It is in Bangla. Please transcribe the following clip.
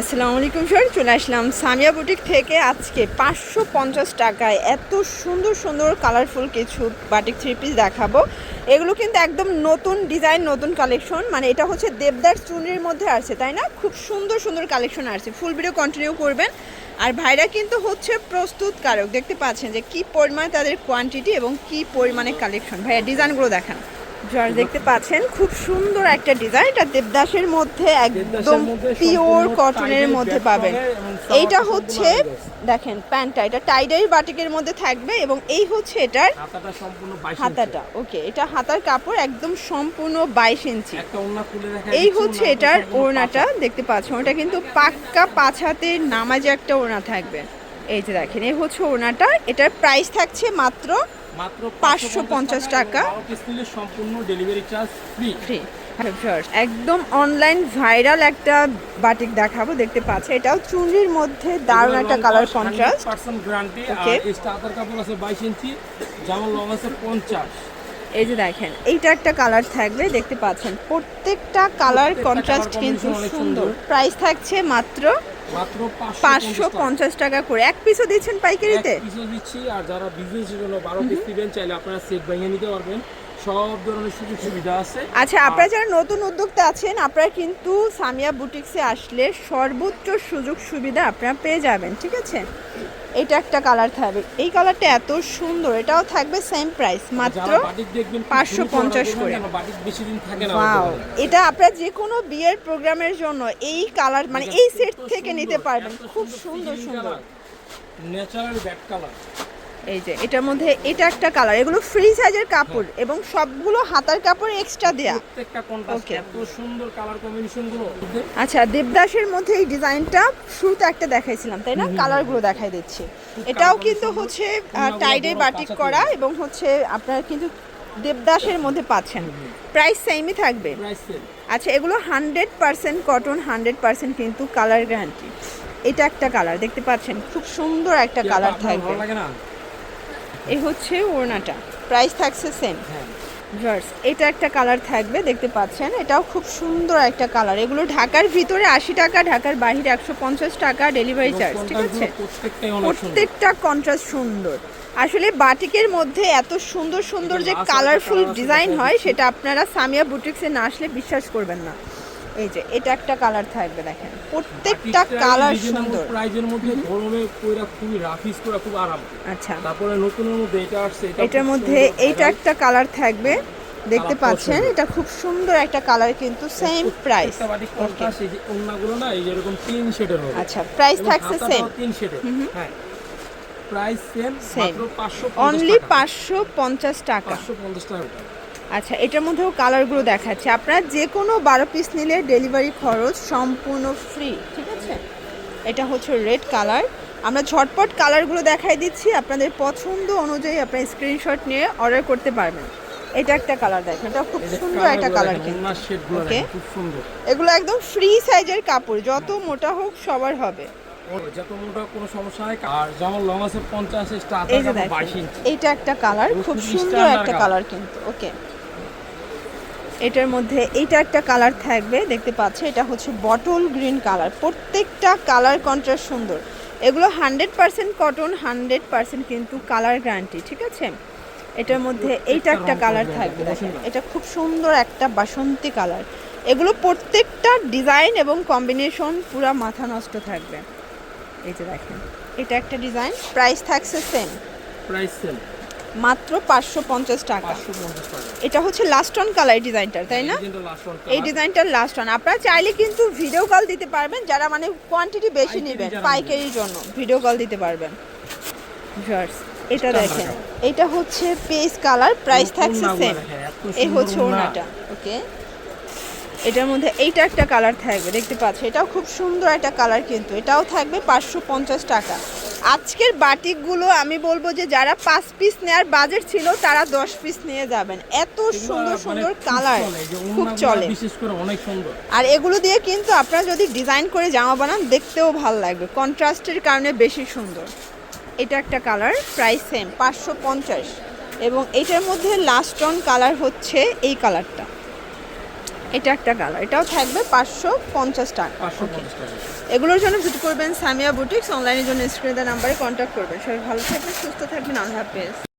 আসসালামু আলাইকুম স্যার, চলে আসলাম সামিয়া বুটিক থেকে। আজকে 550 টাকায় এত সুন্দর সুন্দর কালারফুল কিছু বাটিক থ্রি পিস দেখাবো। এগুলো কিন্তু একদম নতুন ডিজাইন, নতুন কালেকশন। মানে এটা হচ্ছে দেবদার চুনরির মধ্যে আসছে, তাই না? খুব সুন্দর সুন্দর কালেকশন আসছে। ফুল ভিডিও কন্টিনিউ করবেন। আর ভাইরা কিন্তু হচ্ছে প্রস্তুতকারক, দেখতে পাচ্ছেন যে কি পরিমাণে তাদের কোয়ান্টিটি এবং কি পরিমাণে কালেকশন। ভাইয়া ডিজাইনগুলো দেখান। দেখতে পাচ্ছেন খুব সুন্দর একটা ডিজাইন, এটা দেবদাসের মধ্যে একদম পিওর কটনের মধ্যে পাবেন। এইটা হচ্ছে দেখেন প্যান্টটা, এটা টাইডাই বাটিকের মধ্যে থাকবে এবং এই হচ্ছে এটার হাতাটা। ওকে, এটা হাতার কাপড় একদম সম্পূর্ণ 22 ইঞ্চি। এই হচ্ছে এটার ওড়নাটা, দেখতে পাচ্ছেন ওটা কিন্তু পাক্কা 5 হাতের নামাজে একটা ওড়না থাকবে। এই যে দেখেন, এই হচ্ছে ওড়নাটা। এটার প্রাইস থাকছে মাত্র 550 টাকা। সম্পূর্ণ ডেলিভারি চার্জ ফ্রি। একদম অনলাইন ভাইরাল একটা বাটিক দেখাবো, দেখতে পাচ্ছি এটাও চুনরির মধ্যে দারুণ একটা কালার কন্ট্রাস্ট। 100% গ্যারান্টি। আর এক্সট্রা আদার কাপড় আছে 22 ইঞ্চি, জামা লং আছে 50। এই যে দেখেন, এইটা একটা কালার থাকবে, দেখতে পাচ্ছেন প্রত্যেকটা কালার কন্ট্রাস্ট কিন্তু সুন্দর। প্রাইস থাকছে মাত্র 550 টাকা করে। এক পিসও দিচ্ছেন পাইকারিতে? এক পিসও দিচ্ছি। আর যারা বিজনেসের জন্য 12 পিস নেবেন চাইলে আপনারা সেট ভেঙে নিতে পারবেন। সব ধরনের সুযোগ সুবিধা আছে। আচ্ছা, আপনারা যারা নতুন উদ্যোক্তা আছেন, আপনারা কিন্তু সামিয়া বুটিক্সে আসলে সর্বোচ্চ সুযোগ সুবিধা আপনারা পেয়ে যাবেন, ঠিক আছে? এটা একটা কালার থাকবে, এই কালারটা এত সুন্দর, এটাও থাকবে সেম প্রাইস মাত্র 550 করে। ওয়াও, এটা আপনারা যে কোনো বিয়ের প্রোগ্রামের জন্য এই কালার মানে এই সেট থেকে নিতে পারবেন। খুব সুন্দর সুন্দর ন্যাচারাল ব্যাক কালার। এই যে এটার মধ্যে এটা একটা কালার, এগুলো ফ্রি সাইজের কাপড় এবং সবগুলো হাতার কাপড় এক্সট্রা দেয়া। প্রত্যেকটা কন্ট্রাস্ট এত সুন্দর কালার কম্বিনেশন গুলো। আচ্ছা, দেবদাসের মধ্যে এই ডিজাইনটা শুরুতে একটা দেখাইছিলাম, তাই না? কালারগুলো দেখাই দিচ্ছি। এটাও কিন্তু হচ্ছে টাইডে বাটিক করা এবং হচ্ছে আপনারা কিন্তু দেবদাসের মধ্যে পাচ্ছেন। প্রাইস সেমই থাকবে। আচ্ছা, এগুলো 100% কটন, 100% কিন্তু কালার গ্যারান্টি। এটা একটা কালার, দেখতে পাচ্ছেন খুব সুন্দর একটা কালার থাকবে। এই হচ্ছে ওড়নাটা, প্রাইস থাকছে সেম। এটা একটা কালার থাকবে, দেখতে পাচ্ছেন এটাও খুব সুন্দর একটা কালার। এগুলো ঢাকার ভিতরে 80 টাকা, ঢাকার বাইরে 150 টাকা ডেলিভারি চার্জ, ঠিক আছে? প্রত্যেকটা কন্ট্রাস্ট সুন্দর। আসলে বাটিকের মধ্যে এত সুন্দর সুন্দর যে কালারফুল ডিজাইন হয়, সেটা আপনারা সামিয়া বুটিক্সে না আসলে বিশ্বাস করবেন না। এই যে এটা একটা কালার থাকবে, দেখেন প্রত্যেকটা কালার সুন্দর। প্রাইজের মধ্যে গরমে কইরা খুবই রাফিস করা খুব আরাম। আচ্ছা, তারপরে নতুনের মধ্যে এটা আসছে, এটার মধ্যে এইটা একটা কালার থাকবে, দেখতে পাচ্ছেন এটা খুব সুন্দর একটা কালার কিন্তু সেম প্রাইস। ওকে, এই যে ওন্নাগুলো না এই যে এরকম 3 শেডের হবে। আচ্ছা, প্রাইস থাকছে সেম 3 শেডের। হ্যাঁ, প্রাইস সেম মাত্র 550 অনলি 550 টাকা। 550 টাকা। আচ্ছা, এটার মধ্যেও কালারগুলো দেখাচ্ছে। আপনারা যে কোনো 12 পিস নিলে ডেলিভারি খরচ সম্পূর্ণ ফ্রি, ঠিক আছে? এটা হচ্ছে রেড কালার। আমরা ঝটপট কালারগুলো দেখাই দিচ্ছি, আপনাদের পছন্দ অনুযায়ী আপনারা স্ক্রিনশট নিয়ে অর্ডার করতে পারবেন। এটা একটা কালার দেখেন, এটা খুব সুন্দর একটা কালার কিন্তু। ওকে, এগুলো একদম ফ্রি সাইজের কাপড়, যত মোটা হোক সবার হবে। যত মোটা কোনো সমস্যা নাই। আর যেমন লং আছে 50, এক্সট্রা আদার কাপড় 22 ইঞ্চি। এটা একটা কালার, খুব সুন্দর একটা কালার কিন্তু। ওকে, এটার মধ্যে এইটা একটা কালার থাকবে, দেখতে পাচ্ছ এটা হচ্ছে বটল গ্রিন কালার। প্রত্যেকটা কালার কন্ট্রাস্ট সুন্দর। এগুলো 100% কটন, 100% কিন্তু কালার গ্যারান্টি, ঠিক আছে? এটার মধ্যে এইটা একটা কালার থাকবে, দেখেন এটা খুব সুন্দর একটা বাসন্তী কালার। এগুলো প্রত্যেকটা ডিজাইন এবং কম্বিনেশন পুরা মাথা নষ্ট থাকবে। এই যে দেখেন, এটা একটা ডিজাইন, প্রাইস থাকছে সেম, প্রাইস সেম মাত্র 550 টাকা। এটা হচ্ছে লাস্ট অন কালার ডিজাইনটা, তাই না? এই ডিজাইনটার লাস্ট অন। আপনারা চাইলে কিন্তু ভিডিও কল দিতে পারবেন, যারা মানে কোয়ান্টিটি বেশি নেবেন পাইকারির জন্য ভিডিও কল দিতে পারবেন। এটা দেখেন, এটা হচ্ছে পেস্ট কালার, প্রাইস থাকছে সেম। এই হচ্ছে ওড়নাটা। ওকে, এটার মধ্যে এইটা একটা কালার থাকবে, দেখতে পাচ্ছ এটাও খুব সুন্দর একটা কালার কিন্তু। এটাও থাকবে 550 টাকা। আজকের বাটিকগুলো আমি বলবো যে যারা 5 পিস নেওয়ার বাজেট ছিল তারা 10 পিস নিয়ে যাবেন। এত সুন্দর সুন্দর কালার, খুব চলে, বিশেষ করে অনেক সুন্দর। আর এগুলো দিয়ে কিন্তু আপনারা যদি ডিজাইন করে জামা বানান দেখতেও ভালো লাগবে, কন্ট্রাস্টের কারণে বেশি সুন্দর। এটা একটা কালার, প্রাইস সেম 550। এবং এটার মধ্যে লাস্ট অন কালার হচ্ছে এই কালারটা। এটা একটা কালার, এটাও থাকবে 550 টাকা। 550 টাকা। এগুলোর জন্য ভিজিট করবেন সামিয়া বুটিক্স, অনলাইনের জন্য স্ক্রিনে দেওয়া নাম্বারে কন্ট্যাক্ট করবেন। সবাই ভালো থাকবেন, সুস্থ থাকবেন, আল্লাহ হাফেজ।